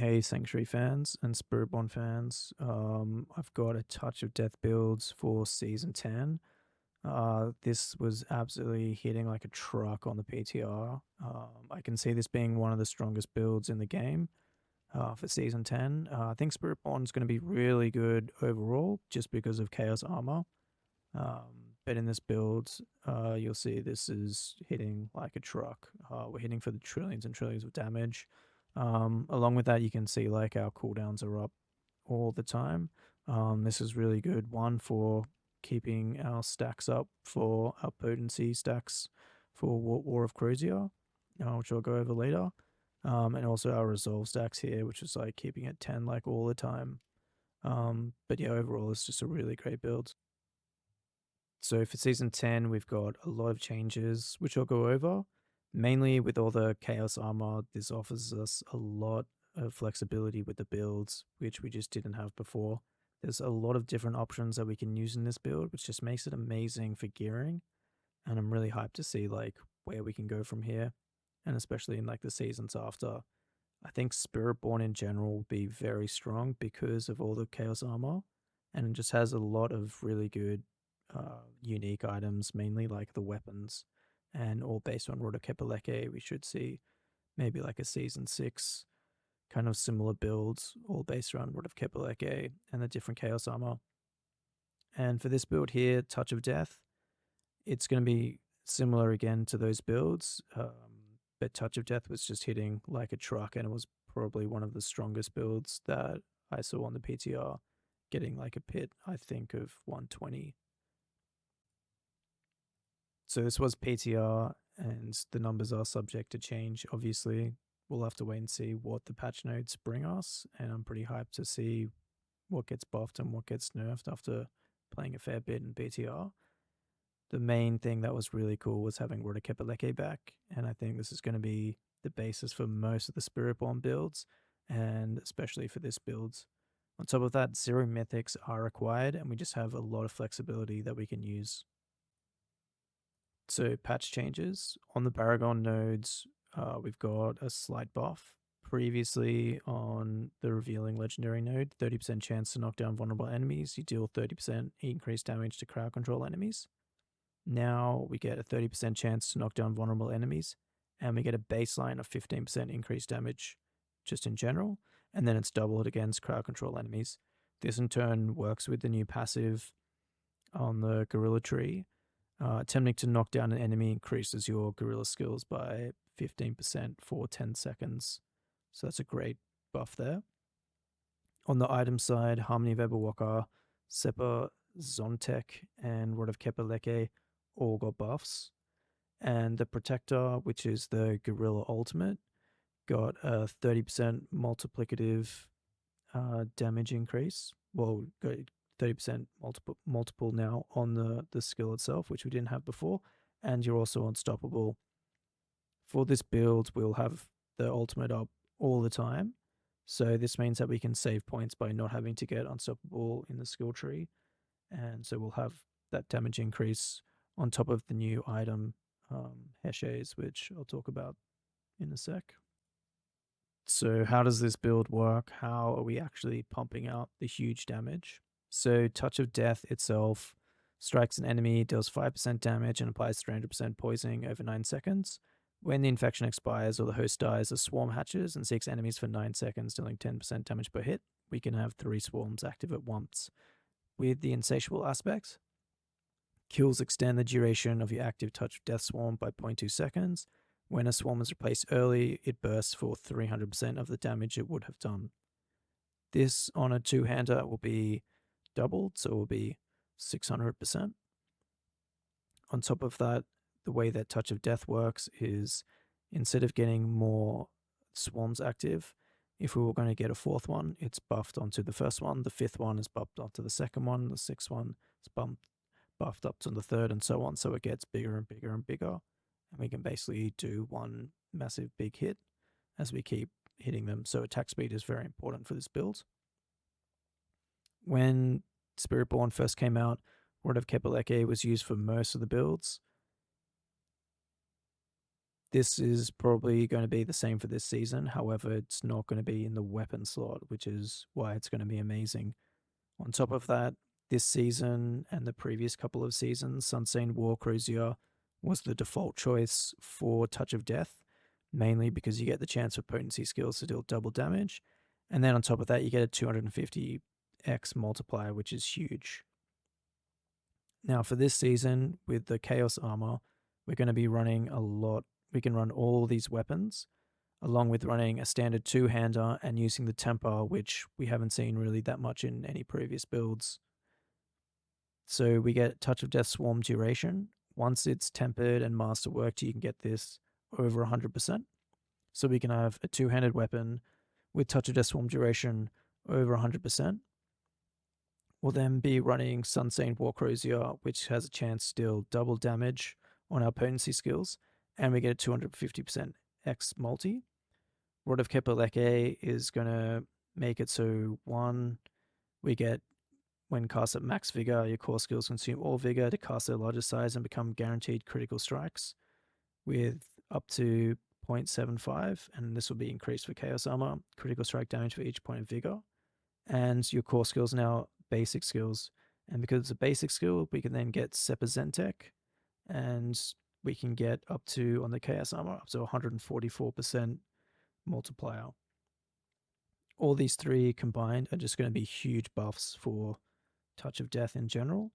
Hey, Sanctuary fans and Spiritborn fans. I've got a Touch of Death builds for Season 10. This was absolutely hitting like a truck on the PTR. I can see this being one of the strongest builds in the game for Season 10. I think Spiritborn is going to be really good overall just because of Chaos Armor. But in this build, you'll see this is hitting like a truck. We're hitting for the trillions and trillions of damage. Along with that, you can see like our cooldowns are up all the time. This is really good. One for keeping our stacks up for our potency stacks for War of Crozier, which I'll go over later. And also our resolve stacks here, which is like keeping it 10 like all the time. But yeah, overall, it's just a really great build. So for Season 10, we've got a lot of changes, which I'll go over. Mainly with all the Chaos Armor, this offers us a lot of flexibility with the builds, which we just didn't have before. There's a lot of different options that we can use in this build, which just makes it amazing for gearing. And I'm really hyped to see like where we can go from here, and especially in like the seasons after. I think Spiritborn in general will be very strong because of all the Chaos Armor, and it just has a lot of really good unique items, mainly like the weapons, and all based on Rota We should see maybe like a Season 6 kind of similar builds, all based around Rota and the different Chaos Armor. And for this build here, Touch of Death, it's going to be similar again to those builds, but Touch of Death was just hitting like a truck, and it was probably one of the strongest builds that I saw on the PTR, getting like a pit, I think, of 120. So this was PTR, and the numbers are subject to change. Obviously, we'll have to wait and see what the patch notes bring us, and I'm pretty hyped to see what gets buffed and what gets nerfed after playing a fair bit in PTR. The main thing that was really cool was having Rota back, and I think this is going to be the basis for most of the Spiritborn builds, and especially for this build. On top of that, 0 mythics are required, and we just have a lot of flexibility that we can use. So patch changes on the Paragon nodes, we've got a slight buff. Previously on the Revealing Legendary node, 30% chance to knock down vulnerable enemies. You deal 30% increased damage to crowd control enemies. Now we get a 30% chance to knock down vulnerable enemies, and we get a baseline of 15% increased damage just in general, and then it's doubled against crowd control enemies. This in turn works with the new passive on the Gorilla Tree. Attempting to knock down an enemy increases your gorilla skills by 15% for 10 seconds. So that's a great buff there. On the item side, Harmony of Ebawaka, Sepa, Zontek, and Rod of Kepaleke all got buffs. And the Protector, which is the Gorilla Ultimate, got a 30% multiplicative damage increase. Well, 30% multiple now on the skill itself, which we didn't have before, and you're also unstoppable. For this build, we'll have the ultimate up all the time, so this means that we can save points by not having to get unstoppable in the skill tree, and so we'll have that damage increase on top of the new item Heshes, which I'll talk about in a sec. So how does this build work? How are we actually pumping out the huge damage? So Touch of Death itself strikes an enemy, deals 5% damage, and applies 300% poisoning over 9 seconds. When the infection expires or the host dies, a swarm hatches and seeks enemies for 9 seconds, dealing 10% damage per hit. We can have 3 swarms active at once. With the insatiable aspects, kills extend the duration of your active Touch of Death swarm by 0.2 seconds. When a swarm is replaced early, it bursts for 300% of the damage it would have done. This on a 2-hander will be doubled, so it will be 600%. On top of that, the way that Touch of Death works is instead of getting more swarms active, if we were going to get a 4th one, it's buffed onto the first one, the 5th one is buffed onto the 2nd one, the 6th one is buffed up to the 3rd, and so on, so it gets bigger and bigger and bigger, and we can basically do one massive big hit as we keep hitting them, so attack speed is very important for this build. When Spiritborn first came out, Rod of Kepaleke was used for most of the builds. This is probably going to be the same for this season. However, it's not going to be in the weapon slot, which is why it's going to be amazing. On top of that, this season and the previous couple of seasons, Sunsane War Cruiser was the default choice for Touch of Death, mainly because you get the chance for potency skills to deal double damage. And then on top of that, you get a 250x multiplier, which is huge. Now, for this season, with the Chaos Armor, we're going to be running a lot. We can run all these weapons, along with running a standard two-hander and using the temper, which we haven't seen really that much in any previous builds. So we get Touch of Death Swarm duration. Once it's tempered and masterworked, you can get this over 100%. So we can have a two-handed weapon with Touch of Death Swarm duration over 100%. We'll then be running Sunsane War Cruiser, which has a chance to deal double damage on our potency skills, and we get a 250% X multi. Rod of Kepaleke is going to make it so one, we get when cast at max vigor, your core skills consume all vigor to cast their larger size and become guaranteed critical strikes with up to 0.75, and this will be increased for Chaos Armor, critical strike damage for each point of vigor. And your core skills now basic skills. And because it's a basic skill, we can then get Sepazentek, and we can get up to, on the Chaos Armor, up to 144% multiplier. All these three combined are just going to be huge buffs for Touch of Death in general.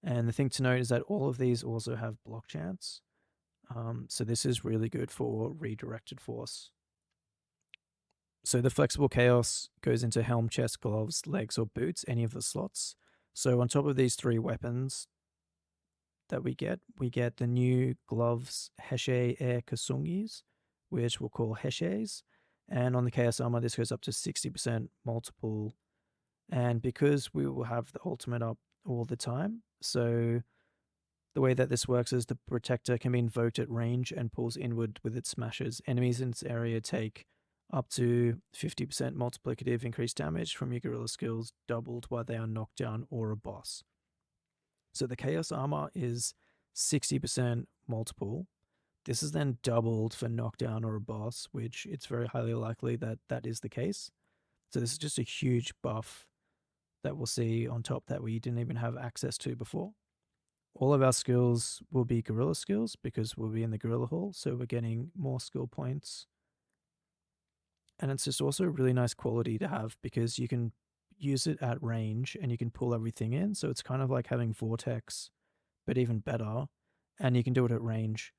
And the thing to note is that all of these also have block chance. So this is really good for redirected force. So the flexible chaos goes into helm, chest, gloves, legs, or boots, any of the slots. So on top of these three weapons that we get the new gloves Heshe Air Kasungis, which we'll call Heshes. And on the Chaos Armor, this goes up to 60% multiple. And because we will have the ultimate up all the time, so the way that this works is the Protector can be invoked at range and pulls inward with its smashes. Enemies in its area take up to 50% multiplicative increased damage from your guerrilla skills, doubled while they are knocked down or a boss. So the Chaos Armor is 60% multiple. This is then doubled for knockdown or a boss, which it's very highly likely that that is the case. So this is just a huge buff that we'll see on top that we didn't even have access to before. All of our skills will be guerrilla skills because we'll be in the guerrilla hall, so we're getting more skill points. And it's just also a really nice quality to have because you can use it at range and you can pull everything in. So it's kind of like having Vortex, but even better. And you can do it at range.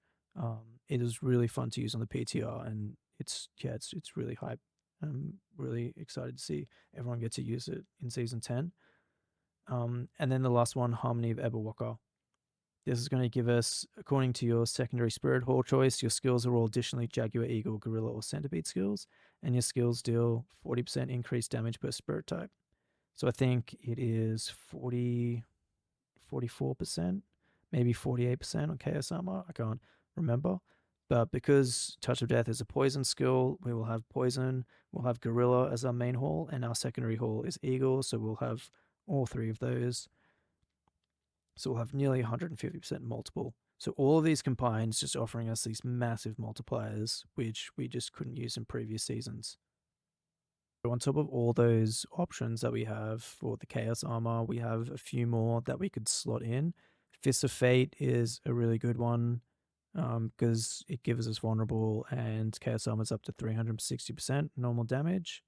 It is really fun to use on the PTR, and it's really hype. I'm really excited to see everyone get to use it in Season 10. And then the last one, Harmony of Ebawalker. This is going to give us, according to your secondary Spirit Hall choice, your skills are all additionally Jaguar, Eagle, Gorilla, or Centipede skills, and your skills deal 40% increased damage per Spirit type. So I think it is 44%, maybe 48% on Chaos Armor. I can't remember. But because Touch of Death is a poison skill, we will have poison, we'll have Gorilla as our main hall, and our secondary hall is Eagle, so we'll have all three of those. So we'll have nearly 150% multiple. So all of these combined is just offering us these massive multipliers, which we just couldn't use in previous seasons. So on top of all those options that we have for the Chaos Armor, we have a few more that we could slot in. Fist of Fate is a really good one because it gives us vulnerable, and Chaos Armor is up to 360% normal damage.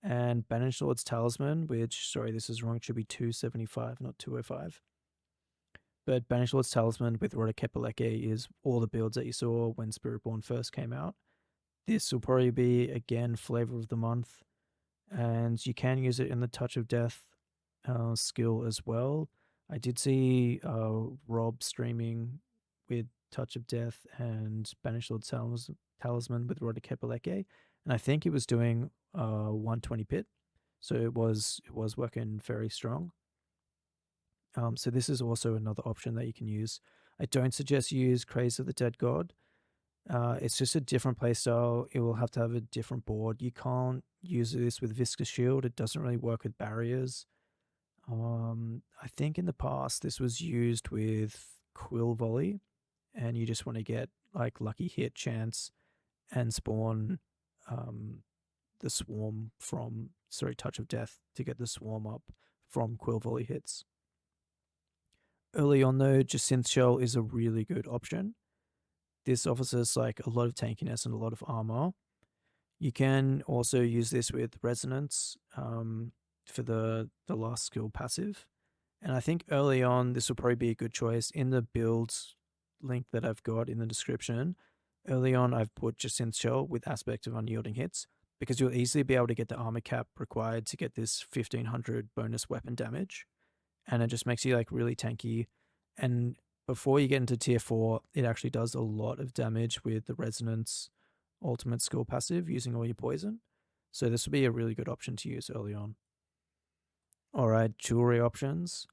And Banished Lord's Talisman, which, sorry, this is wrong, it should be 275, not 205. But Banished Lord's Talisman with Rod of Kepaleke is all the builds that you saw when Spiritborn first came out. This will probably be, again, Flavor of the Month. And you can use it in the Touch of Death skill as well. I did see Rob streaming with Touch of Death and Banished Lord's Talisman with Rod of Kepaleke. And I think it was doing 120 pit. So it was working very strong. So this is also another option that you can use. I don't suggest you use Craze of the Dead God. It's just a different playstyle. It will have to have a different board. You can't use this with Viscous Shield. It doesn't really work with barriers. I think in the past this was used with Quill Volley, and you just want to get like lucky hit chance and spawn the swarm from Touch of Death to get the swarm up from quill volley hits. Early on though, Jacinth Shell is a really good option. This offers us like a lot of tankiness and a lot of armor. You can also use this with Resonance for the last skill passive. And I think early on, this will probably be a good choice. In the build link that I've got in the description, early on, I've put Jacinth Shell with Aspect of Unyielding Hits because you'll easily be able to get the armor cap required to get this 1500 bonus weapon damage. And it just makes you like really tanky. And before you get into tier 4, it actually does a lot of damage with the Resonance ultimate skill passive using all your poison. So this would be a really good option to use early on. All right, jewelry options.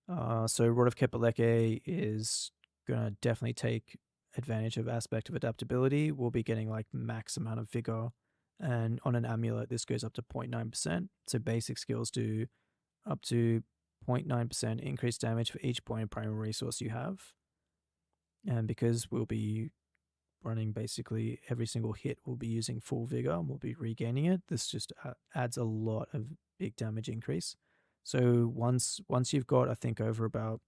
So Rod of Kepaleke is going to definitely take advantage of Aspect of Adaptability. We'll be getting like max amount of vigor. And on an amulet, this goes up to 0.9%. So basic skills do up to 0.9% increased damage for each point of primary resource you have. And because we'll be running basically every single hit, we'll be using full vigor and we'll be regaining it. This just adds a lot of big damage increase. So once you've got, I think, over about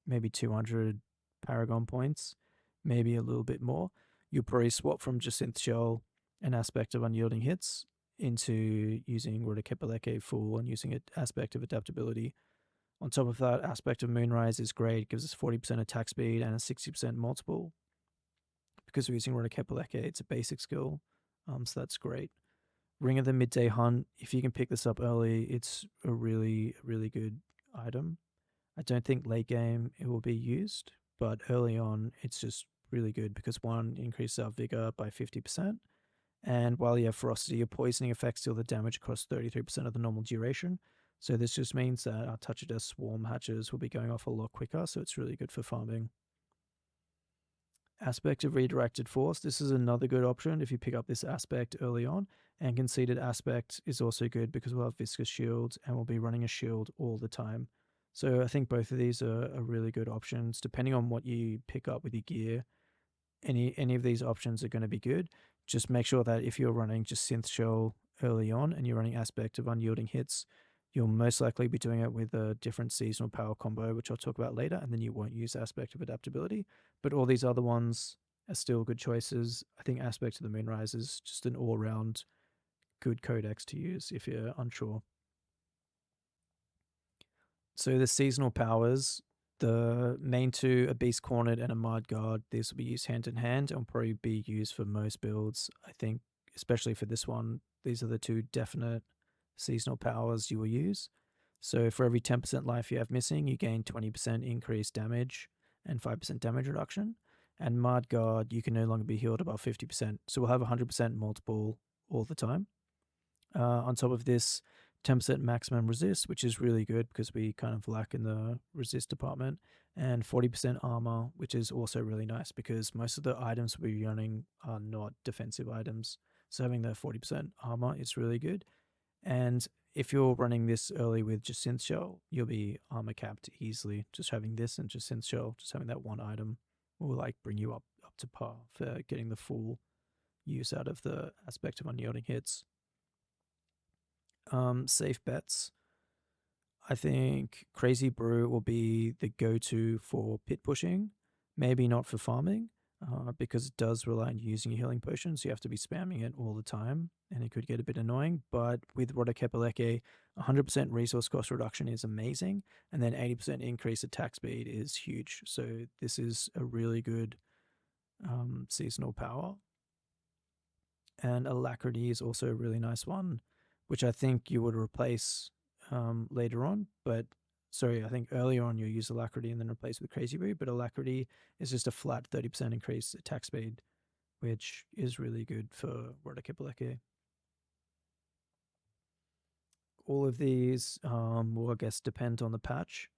maybe 200 Paragon points, maybe a little bit more, you'll probably swap from Jacinth Shell and Aspect of Unyielding Hits into using Rod of Kepaleke full and using an Aspect of Adaptability. On top of that, Aspect of Moonrise is great. It gives us 40% attack speed and a 60% multiple. Because we're using Rod of Kepaleke, it's a basic skill, so that's great. Ring of the Midday Hunt, if you can pick this up early, it's a really, really good item. I don't think late game it will be used, but early on, it's just really good because one, increases our vigor by 50%, and while you have ferocity, your poisoning effects deal the damage across 33% of the normal duration. So this just means that our Touch of Death swarm hatches will be going off a lot quicker, so it's really good for farming. Aspect of Redirected Force. This is another good option if you pick up this aspect early on. And Conceited Aspect is also good because we'll have Viscous Shields and we'll be running a shield all the time. So I think both of these are really good options. Depending on what you pick up with your gear, any of these options are going to be good. Just make sure that if you're running just Synth Shell early on and you're running Aspect of Unyielding Hits, you'll most likely be doing it with a different seasonal power combo, which I'll talk about later, and then you won't use Aspect of Adaptability. But all these other ones are still good choices. I think Aspect of the Moonrise is just an all-round good codex to use if you're unsure. So the seasonal powers, the main two, a Beast Cornered and a Mud Guard, these will be used hand in hand and will probably be used for most builds. I think, especially for this one, these are the two definite seasonal powers you will use. So for every 10% life you have missing, you gain 20% increased damage and 5% damage reduction. And Mud Guard, you can no longer be healed above 50%. So we'll have 100% multiple all the time. On top of this, 10% maximum resist, which is really good because we kind of lack in the resist department, and 40% armor, which is also really nice because most of the items we're running are not defensive items. So having the 40% armor is really good. And if you're running this early with Jacinth Shell, you'll be armor capped easily. Just having this and Jacinth Shell, just having that one item will like bring you up to par for getting the full use out of the Aspect of Unyielding Hits. Safe bets. I think Crazy Brew will be the go-to for pit pushing. Maybe not for farming, because it does rely on using a healing potion, so you have to be spamming it all the time, and it could get a bit annoying. But with Rod of Kepaleke, 100% resource cost reduction is amazing, and then 80% increased attack speed is huge. So this is a really good seasonal power. And Alacrity is also a really nice one, which I think you would replace later on. But sorry, I think earlier on you'll use Alacrity and then replace with Crazy Brew. But Alacrity is just a flat 30% increase attack speed, which is really good for Rod of Kepaleke. All of these will, I guess, depend on the patch.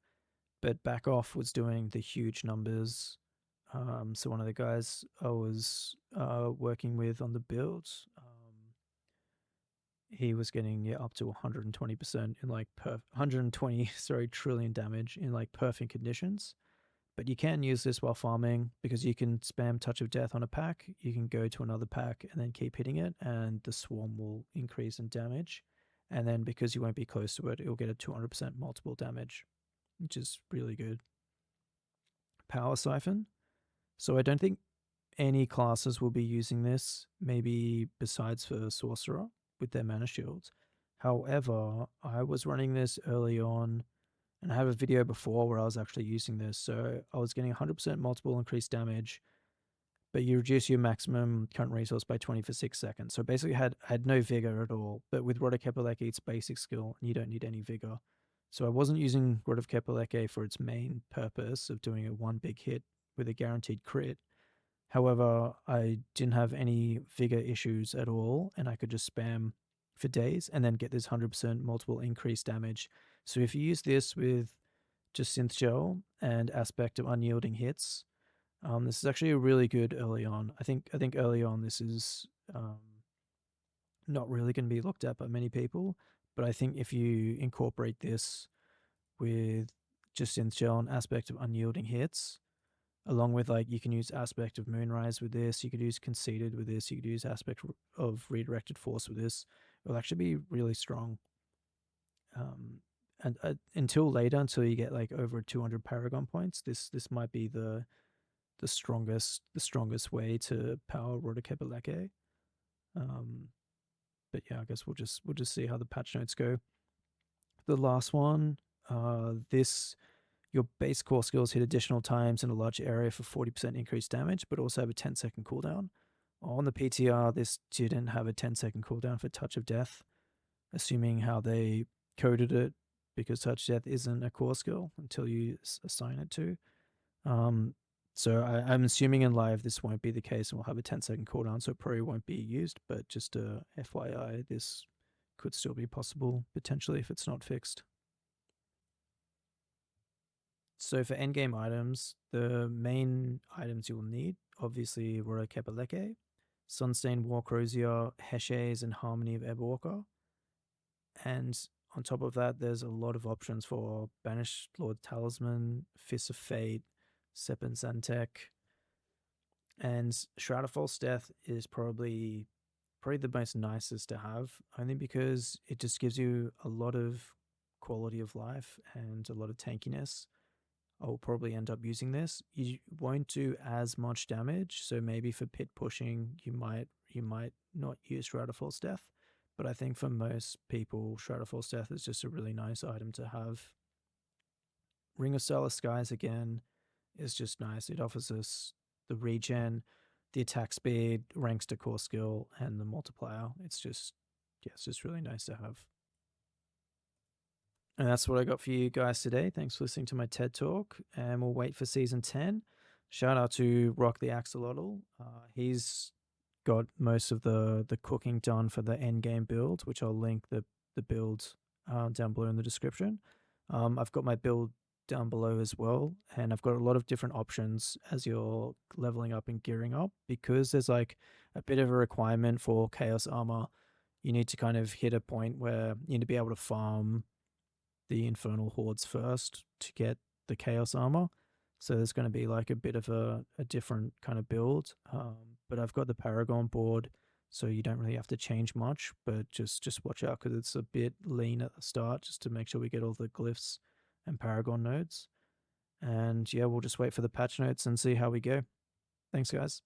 But Back Off was doing the huge numbers. So one of the guys I was working with on the builds, he was getting up to 120% in like 120 trillion damage in like perfect conditions. But you can use this while farming because you can spam Touch of Death on a pack. You can go to another pack and then keep hitting it, and the swarm will increase in damage. And then because you won't be close to it, it'll get a 200% multiple damage, which is really good. Power Siphon. So I don't think any classes will be using this, maybe besides for Sorcerer with their mana shields. However, I was running this early on, and I have a video before where I was actually using this. So I was getting 100% multiple increased damage, but you reduce your maximum current resource by 20 for 6 seconds. So basically I had no vigor at all, but with Rod of Kepaleke, it's basic skill, and you don't need any vigor. So I wasn't using Rod of Kepaleke for its main purpose of doing a one big hit with a guaranteed crit. However, I didn't have any vigor issues at all, and I could just spam for days and then get this 100% multiple increased damage. So if you use this with just Synth Gel and Aspect of Unyielding hits, this is actually a really good early on. I think early on this is not really going to be looked at by many people, but I think if you incorporate this with just Synth Gel and Aspect of Unyielding hits, along with like you can use Aspect of Moonrise with this, you could use Conceited with this, you could use Aspect of Redirected Force with this. It'll actually be really strong. And until later, until you get like over 200 Paragon points, this might be the strongest way to power Rod of Kepaleke. But yeah, I guess we'll just see how the patch notes go. The last one, this. Your base core skills hit additional times in a large area for 40% increased damage, but also have a 10-second cooldown. On the PTR, this didn't have a 10-second cooldown for Touch of Death, assuming how they coded it, because Touch of Death isn't a core skill until you assign it to. So I'm assuming in live this won't be the case and we'll have a 10-second cooldown, so it probably won't be used, but just a FYI, this could still be possible, potentially, if it's not fixed. So for endgame items, the main items you will need, obviously, Rod of Kepaleke, Sunstained War Crozier, Heshes, and Harmony of Everwalker. And on top of that, there's a lot of options for Banished Lord Talisman, Fist of Fate, Seppen Zantek. And Shroud of False Death is probably the most nicest to have, only because it just gives you a lot of quality of life and a lot of tankiness. I'll probably end up using this. You won't do as much damage, so maybe for pit pushing, you might not use Shroud of False Death. But I think for most people, Shroud of False Death is just a really nice item to have. Ring of Starless Skies, again, is just nice. It offers us the regen, the attack speed, ranks to core skill, and the multiplier. It's just really nice to have. And that's what I got for you guys today. Thanks for listening to my TED Talk, and we'll wait for Season 10. Shout out to Rock the Axolotl. He's got most of the cooking done for the end game build, which I'll link the build down below in the description. I've got my build down below as well, and I've got a lot of different options as you're leveling up and gearing up, because there's like a bit of a requirement for Chaos Armor. You need to kind of hit a point where you need to be able to farm the Infernal Hordes first to get the Chaos Armor. So there's going to be like a bit of a different kind of build. But I've got the Paragon board, so you don't really have to change much, but just watch out because it's a bit lean at the start, just to make sure we get all the glyphs and Paragon nodes. And yeah, we'll just wait for the patch notes and see how we go. Thanks, guys.